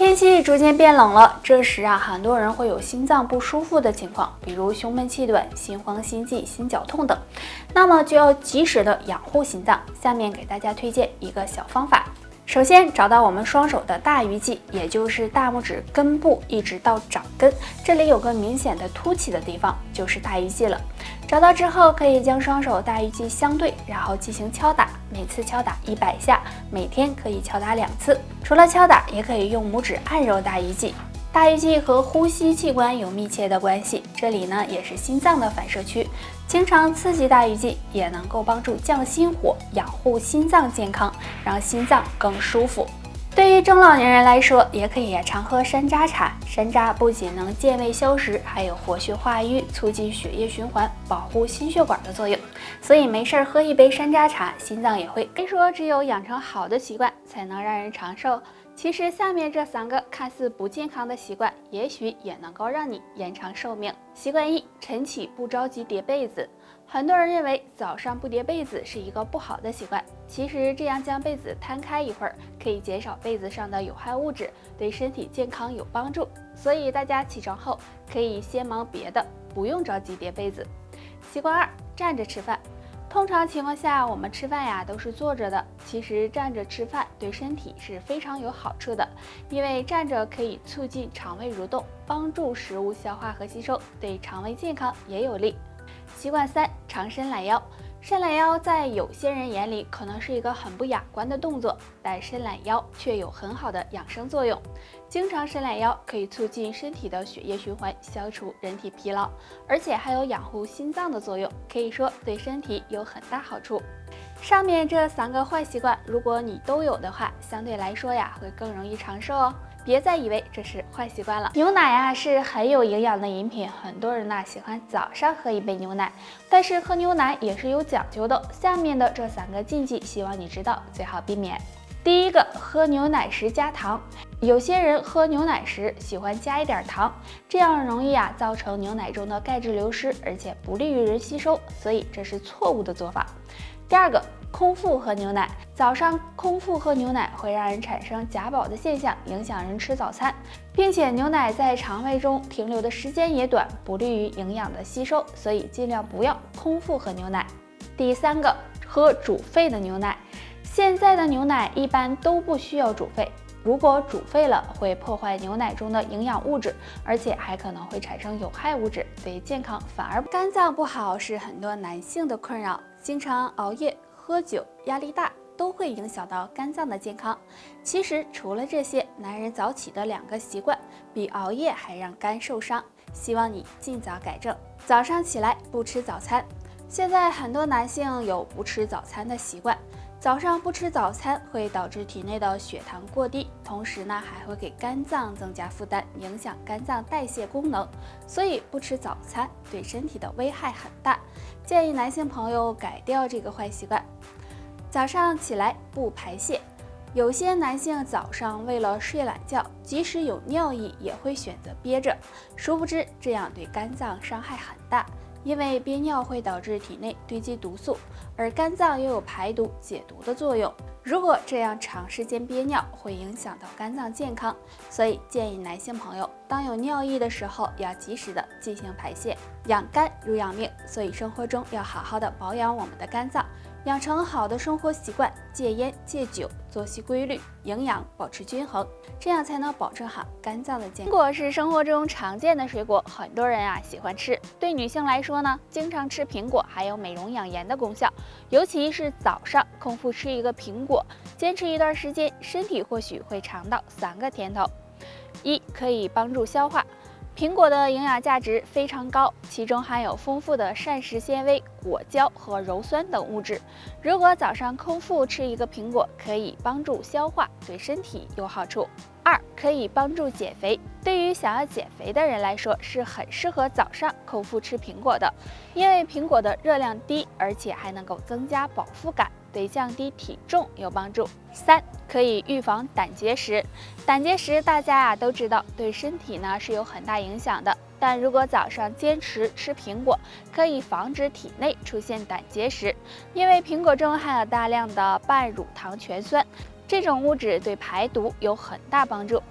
天气逐渐变冷了，这时很多人会有心脏不舒服的情况，比如胸闷气短、心慌心悸、心绞痛等，那么就要及时的养护心脏。下面给大家推荐一个小方法。首先找到我们双手的大鱼际，也就是大拇指根部一直到掌根，这里有个明显的凸起的地方，就是大鱼际了。找到之后，可以将双手大鱼际相对，然后进行敲打，每次敲打100下，每天可以敲打2次。除了敲打，也可以用拇指按揉大鱼际。大鱼际和呼吸器官有密切的关系，这里呢也是心脏的反射区，经常刺激大鱼际也能够帮助降心火，养护心脏健康，让心脏更舒服。对于中老年人来说，也可以常喝山楂茶。山楂不仅能健胃消食，还有活血化瘀、促进血液循环、保护心血管的作用。所以没事喝一杯山楂茶，心脏也会。别说只有养成好的习惯才能让人长寿，其实下面这3个看似不健康的习惯，也许也能够让你延长寿命。习惯1：晨起不着急叠被子。很多人认为早上不叠被子是一个不好的习惯，其实这样将被子摊开一会儿，可以减少被子上的有害物质，对身体健康有帮助。所以大家起床后可以先忙别的，不用着急叠被子。习惯2：站着吃饭。通常情况下，我们吃饭都是坐着的，其实站着吃饭对身体是非常有好处的，因为站着可以促进肠胃蠕动，帮助食物消化和吸收，对肠胃健康也有利。习惯3：长伸懒腰。伸懒腰在有些人眼里可能是一个很不雅观的动作，但伸懒腰却有很好的养生作用。经常伸懒腰可以促进身体的血液循环，消除人体疲劳，而且还有养护心脏的作用，可以说对身体有很大好处。上面这3个坏习惯，如果你都有的话，相对来说会更容易长寿哦。别再以为这是坏习惯了。牛奶是很有营养的饮品，很多人喜欢早上喝一杯牛奶，但是喝牛奶也是有讲究的。下面的这3个禁忌，希望你知道，最好避免。第一个，喝牛奶时加糖。有些人喝牛奶时喜欢加一点糖，这样容易造成牛奶中的钙质流失，而且不利于人吸收，所以这是错误的做法。第二个，空腹喝牛奶。早上空腹喝牛奶会让人产生假饱的现象，影响人吃早餐，并且牛奶在肠胃中停留的时间也短，不利于营养的吸收，所以尽量不要空腹喝牛奶。第3个，喝煮沸的牛奶。现在的牛奶一般都不需要煮沸，如果煮沸了会破坏牛奶中的营养物质，而且还可能会产生有害物质，对健康反而肝脏不好，是很多男性的困扰。经常熬夜、喝酒、压力大都会影响到肝脏的健康。其实除了这些，男人早起的2个习惯比熬夜还让肝受伤，希望你尽早改正。早上起来不吃早餐。现在很多男性有不吃早餐的习惯，早上不吃早餐会导致体内的血糖过低，同时还会给肝脏增加负担，影响肝脏代谢功能，所以不吃早餐对身体的危害很大，建议男性朋友改掉这个坏习惯。早上起来不排泄。有些男性早上为了睡懒觉，即使有尿意也会选择憋着，殊不知这样对肝脏伤害很大，因为憋尿会导致体内堆积毒素，而肝脏又有排毒解毒的作用。如果这样长时间憋尿，会影响到肝脏健康，所以建议男性朋友当有尿意的时候，要及时的进行排泄。养肝如养命，所以生活中要好好的保养我们的肝脏，养成好的生活习惯，戒烟戒酒，作息规律，营养保持均衡，这样才能保证好肝脏的健康。苹果是生活中常见的水果，很多人喜欢吃。对女性来说呢，经常吃苹果还有美容养颜的功效，尤其是早上空腹吃一个苹果，坚持一段时间，身体或许会尝到3个甜头。1，可以帮助消化。苹果的营养价值非常高，其中含有丰富的膳食纤维、果胶和鞣酸等物质。如果早上空腹吃一个苹果，可以帮助消化，对身体有好处。2，可以帮助减肥。对于想要减肥的人来说，是很适合早上空腹吃苹果的，因为苹果的热量低，而且还能够增加饱腹感，对降低体重有帮助。3，可以预防胆结石。胆结石大家都知道，对身体是有很大影响的，但如果早上坚持吃苹果，可以防止体内出现胆结石，因为苹果中含有大量的半乳糖醛酸，这种物质对排毒有很大帮助。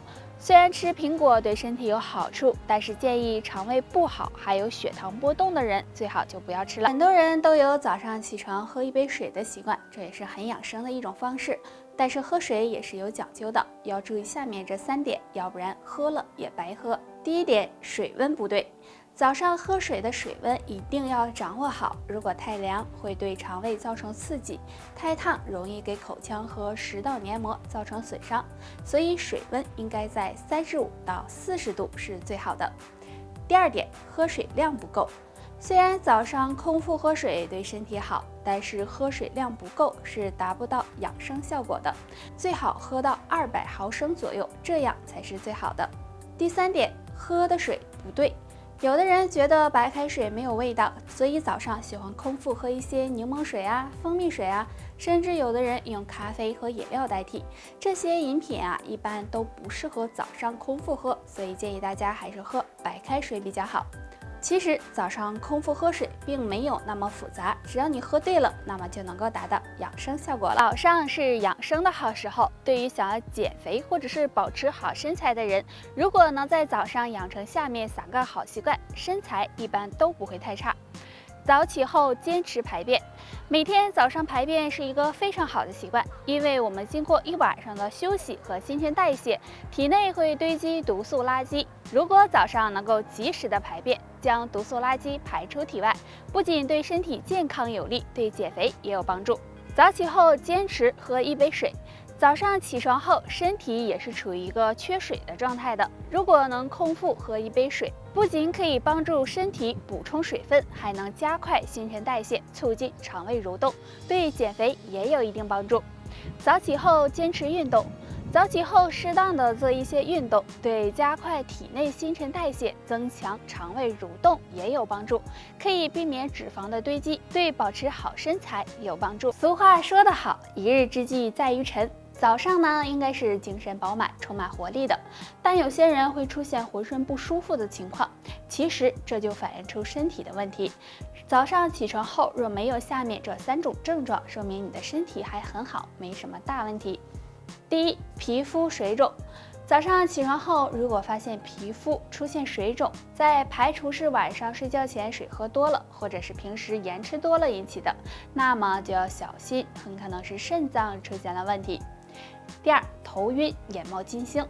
虽然吃苹果对身体有好处，但是建议肠胃不好还有血糖波动的人最好就不要吃了。很多人都有早上起床喝一杯水的习惯，这也是很养生的一种方式。但是喝水也是有讲究的，要注意下面这3点，要不然喝了也白喝。第一点，水温不对。早上喝水的水温一定要掌握好，如果太凉会对肠胃造成刺激，太烫容易给口腔和食道黏膜造成损伤，所以水温应该在35到40度是最好的。第二点，喝水量不够。虽然早上空腹喝水对身体好，但是喝水量不够是达不到养生效果的，最好喝到200毫升左右，这样才是最好的。第3点，喝的水不对。有的人觉得白开水没有味道，所以早上喜欢空腹喝一些柠檬水啊、蜂蜜水啊，甚至有的人用咖啡和饮料代替。这些饮品啊，一般都不适合早上空腹喝，所以建议大家还是喝白开水比较好。其实早上空腹喝水并没有那么复杂，只要你喝对了，那么就能够达到养生效果了。早上是养生的好时候，对于想要减肥或者是保持好身材的人，如果能在早上养成下面3个好习惯，身材一般都不会太差。早起后坚持排便，每天早上排便是一个非常好的习惯，因为我们经过一晚上的休息和新陈代谢，体内会堆积毒素垃圾。如果早上能够及时的排便，将毒素垃圾排出体外，不仅对身体健康有利，对减肥也有帮助。早起后坚持喝1杯水。早上起床后，身体也是处于一个缺水的状态的。如果能空腹喝1杯水，不仅可以帮助身体补充水分，还能加快新陈代谢，促进肠胃蠕动，对减肥也有一定帮助。早起后坚持运动。早起后适当的做一些运动，对加快体内新陈代谢、增强肠胃蠕动也有帮助，可以避免脂肪的堆积，对保持好身材有帮助。俗话说得好，一日之计在于晨。早上呢，应该是精神饱满、充满活力的，但有些人会出现浑身不舒服的情况，其实这就反映出身体的问题。早上起床后若没有下面这3种症状，说明你的身体还很好，没什么大问题。第一，皮肤水肿。早上起床后，如果发现皮肤出现水肿，在排除是晚上睡觉前水喝多了，或者是平时盐吃多了引起的，那么就要小心，很可能是肾脏出现了问题。第二，头晕、眼冒金星。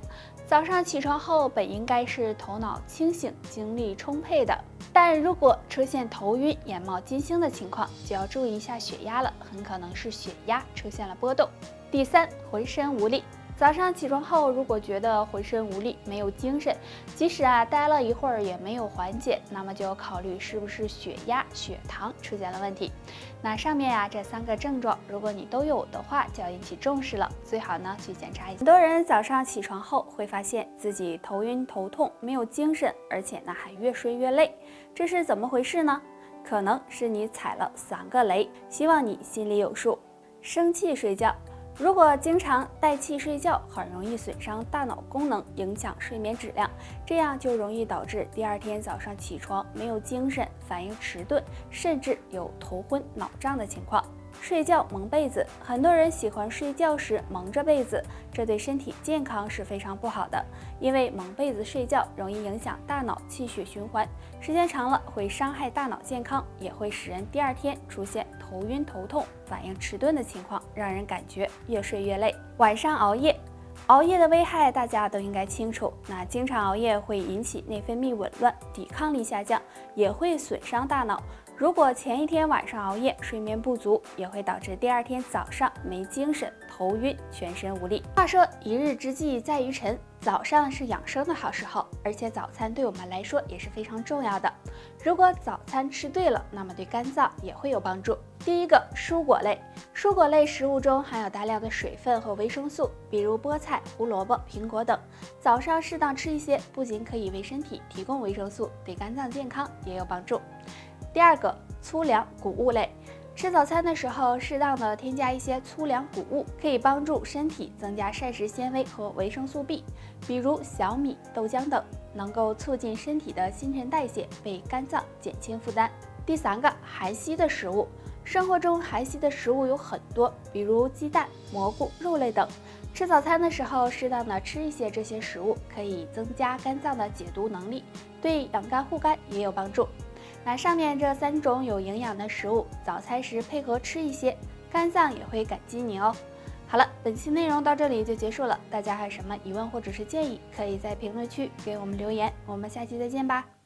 早上起床后本应该是头脑清醒、精力充沛的，但如果出现头晕、眼冒金星的情况，就要注意一下血压了，很可能是血压出现了波动。第三，浑身无力。早上起床后，如果觉得浑身无力、没有精神，即使待了一会儿也没有缓解，那么就要考虑是不是血压、血糖出现了问题。那上面这3个症状，如果你都有的话，就要引起重视了，最好呢去检查一下。很多人早上起床后会发现自己头晕、头痛、没有精神，而且呢还越睡越累，这是怎么回事呢？可能是你踩了3个雷，希望你心里有数。生气睡觉。如果经常带气睡觉，很容易损伤大脑功能，影响睡眠质量，这样就容易导致第2天早上起床没有精神，反应迟钝，甚至有头昏脑胀的情况。睡觉蒙被子，很多人喜欢睡觉时蒙着被子，这对身体健康是非常不好的，因为蒙被子睡觉容易影响大脑气血循环，时间长了会伤害大脑健康，也会使人第2天出现头晕头痛、反应迟钝的情况，让人感觉越睡越累。晚上熬夜。熬夜的危害大家都应该清楚，那经常熬夜会引起内分泌紊乱，抵抗力下降，也会损伤大脑。如果前一天晚上熬夜，睡眠不足，也会导致第2天早上没精神、头晕、全身无力。话说一日之计在于晨，早上是养生的好时候，而且早餐对我们来说也是非常重要的。如果早餐吃对了，那么对肝脏也会有帮助。第一个，蔬果类。蔬果类食物中含有大量的水分和维生素，比如菠菜、胡萝卜、苹果等。早上适当吃一些，不仅可以为身体提供维生素，对肝脏健康也有帮助。第二个，粗粮谷物类。吃早餐的时候，适当的添加一些粗粮谷物，可以帮助身体增加膳食纤维和维生素 B， 比如小米、豆浆等，能够促进身体的新陈代谢，为肝脏减轻负担。第3个，含硒的食物。生活中含硒的食物有很多，比如鸡蛋、蘑菇、肉类等。吃早餐的时候，适当的吃一些这些食物，可以增加肝脏的解毒能力，对养肝护肝也有帮助。那上面这3种有营养的食物，早餐时配合吃一些，肝脏也会感激你哦。好了，本期内容到这里就结束了，大家还有什么疑问或者是建议，可以在评论区给我们留言，我们下期再见吧。